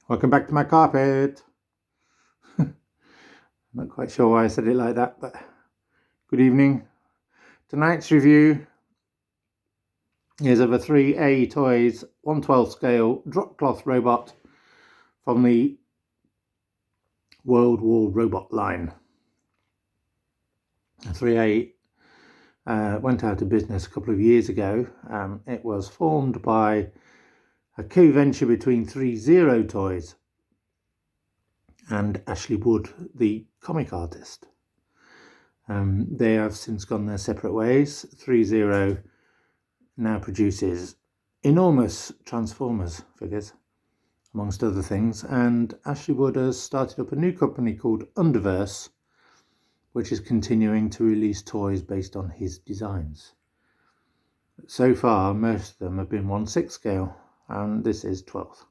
Welcome back to my carpet. I'm not quite sure why I said it like that, but good evening. Tonight's review is of a threea Toys 1/12 scale dropcloth robot from the World War Robot line. threea went out of business a couple of years ago. It was formed by a co-venture between threea Toys and Ashley Wood, the comic artist. They have since gone their separate ways. threea now produces enormous Transformers figures, amongst other things, and Ashley Wood has started up a new company called Underverse, which is continuing to release toys based on his designs. So far, most of them have been 1/6 scale, and this is 12th.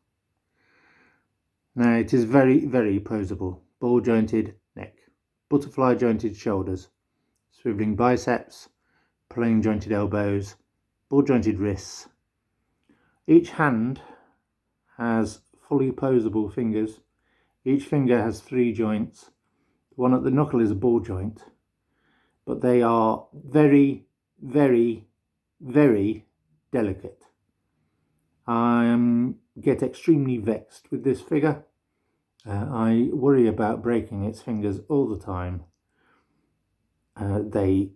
Now, it is very, very posable. Ball jointed neck, butterfly jointed shoulders, swiveling biceps, plain jointed elbows, ball jointed wrists. Each hand has fully posable fingers. Each finger has 3 joints. The one at the knuckle is a ball joint, but they are very, very, very delicate. I get extremely vexed with this figure. I worry about breaking its fingers all the time. They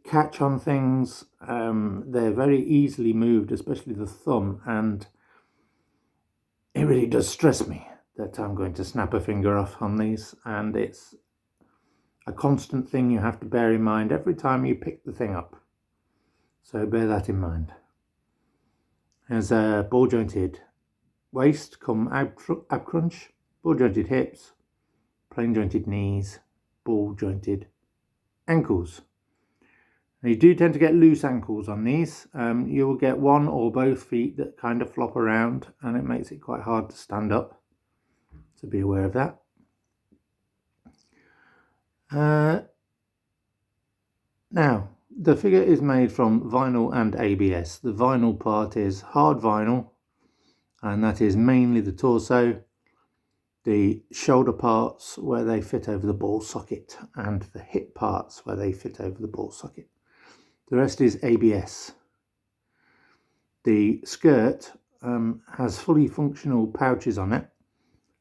catch on things. They're very easily moved, especially the thumb, and it really does stress me that I'm going to snap a finger off on these, and it's a constant thing you have to bear in mind every time you pick the thing up. So bear that in mind. There's a ball jointed waist, come ab crunch, ball jointed hips, plain jointed knees, ball jointed ankles. Now, you do tend to get loose ankles on these. You will get one or both feet that kind of flop around, and it makes it quite hard to stand up. So be aware of that. Now, the figure is made from vinyl and ABS. The vinyl part is hard vinyl, and that is mainly the torso, the shoulder parts where they fit over the ball socket, and the hip parts where they fit over the ball socket. The rest is ABS. The skirt has fully functional pouches on it.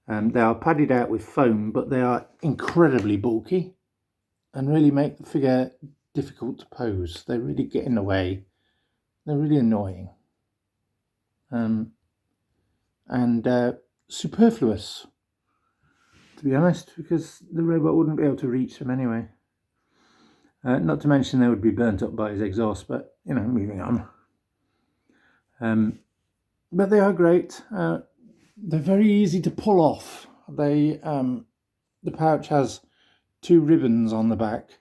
They are padded out with foam, but they are incredibly bulky and really make the figure difficult to pose. They really get in the way. They're really annoying. And superfluous, to be honest, because the robot wouldn't be able to reach them anyway. Not to mention they would be burnt up by his exhaust, but, moving on. But they are great. They're very easy to pull off. The pouch has 2 ribbons on the back,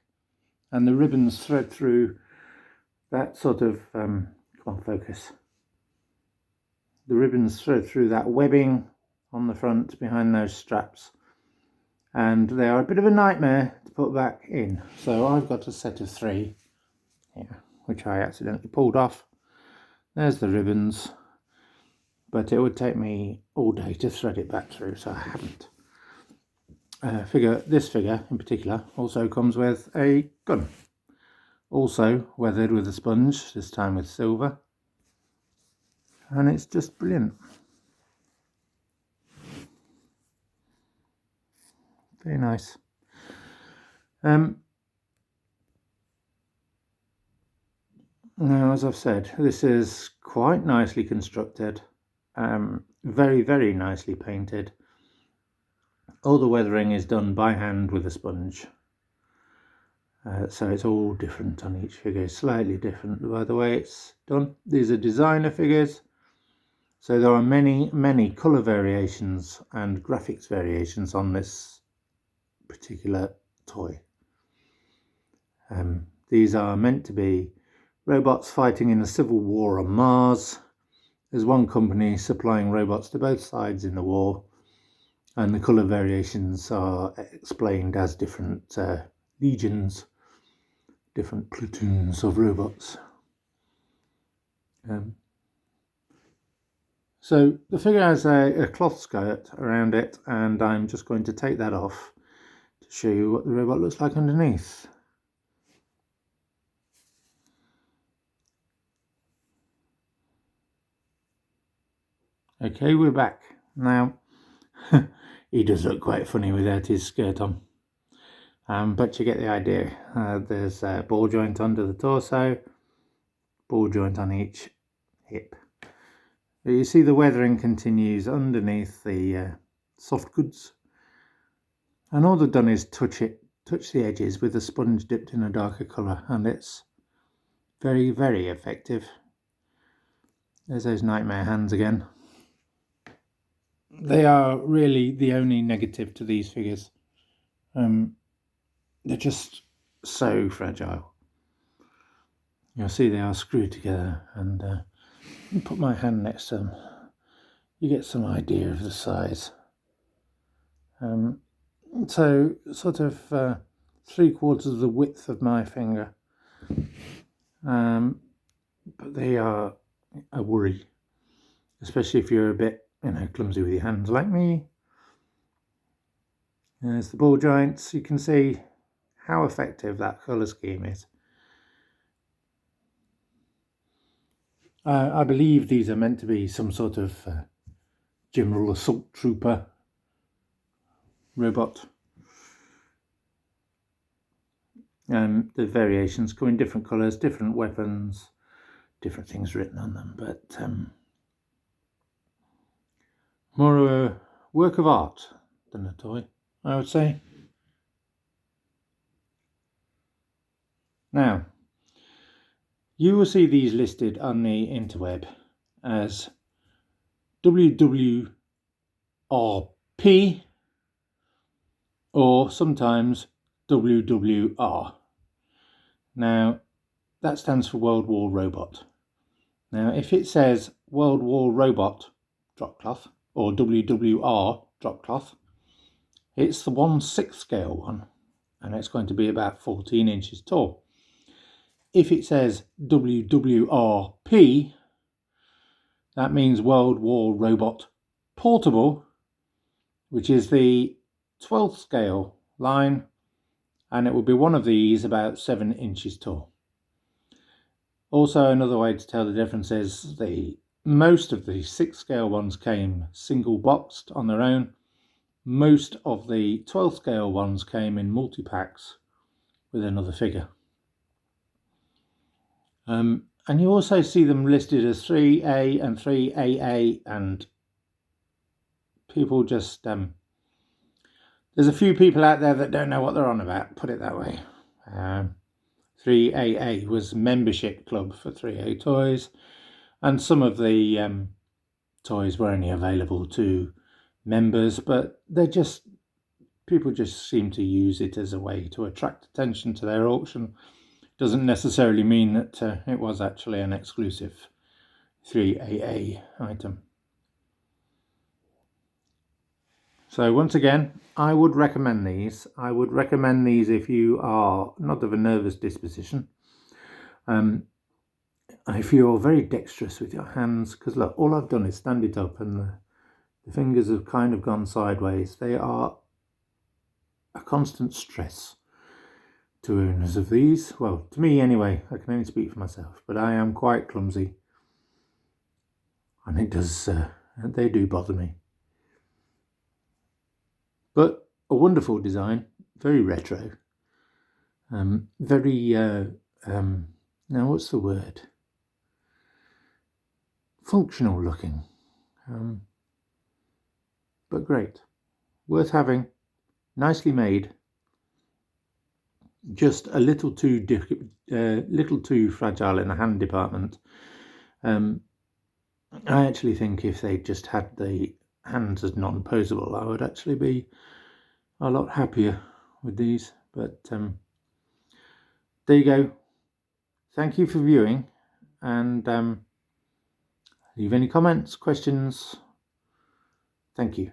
and the ribbons thread through that sort of, come on, focus. The ribbons thread through that webbing on the front behind those straps, and they are a bit of a nightmare to put back in. So I've got a set of 3 here, which I accidentally pulled off. There's the ribbons, but it would take me all day to thread it back through, so I haven't. This figure in particular also comes with a gun, also weathered with a sponge, this time with silver, and it's just brilliant. Very nice. Now, as I've said, this is quite nicely constructed, very, very nicely painted. All the weathering is done by hand with a sponge. So it's all different on each figure, slightly different by the way it's done. These are designer figures, so there are many, many colour variations and graphics variations on this particular toy. These are meant to be robots fighting in a civil war on Mars. There's one company supplying robots to both sides in the war, and the colour variations are explained as different legions, different platoons of robots. So the figure has a cloth skirt around it, and I'm just going to take that off to show you what the robot looks like underneath. Okay, we're back. Now, he does look quite funny without his skirt on. But you get the idea. There's a ball joint under the torso, ball joint on each hip. But you see the weathering continues underneath the soft goods. And all they've done is touch the edges with a sponge dipped in a darker colour, and it's very, very effective. There's those nightmare hands again. They are really the only negative to these figures. They're just so fragile. You'll see they are screwed together, and put my hand next to them. You get some idea of the size. So sort of 3/4 of the width of my finger. But they are a worry, especially if you're a bit, clumsy with your hands like me. There's the ball joints. You can see how effective that colour scheme is. I believe these are meant to be some sort of general assault trooper robot. The variations come in different colours, different weapons, different things written on them, but more of a work of art than a toy, I would say. Now, you will see these listed on the interweb as WWRP or sometimes WWR. Now, that stands for World War Robot. Now, if it says World War Robot dropcloth or WWR dropcloth, it's the 1/6 scale one, and it's going to be about 14 inches tall. If it says WWRP, that means World War Robot Portable, which is the 12th scale line, and it will be one of these about 7 inches tall. Also, another way to tell the difference is most of the 6 scale ones came single boxed on their own. Most of the 12th scale ones came in multi-packs with another figure. And you also see them listed as 3A and 3AA, and people just there's a few people out there that don't know what they're on about, put it that way. 3AA was membership club for 3A toys, and some of the toys were only available to members, but people just seem to use it as a way to attract attention to their auction. Doesn't necessarily mean that it was actually an exclusive 3AA item. So once again, I would recommend these. I would recommend these if you are not of a nervous disposition. If you're very dexterous with your hands, because look, all I've done is stand it up and the fingers have kind of gone sideways. They are a constant stress to owners of these. Well, to me anyway, I can only speak for myself, but I am quite clumsy, and they do bother me. But a wonderful design, very retro, very now what's the word? Functional looking, but great, worth having, nicely made. Just a little too fragile in the hand department. I actually think if they just had the hands as non-posable, I would actually be a lot happier with these. But there you go. Thank you for viewing, and leave any comments, questions. Thank you.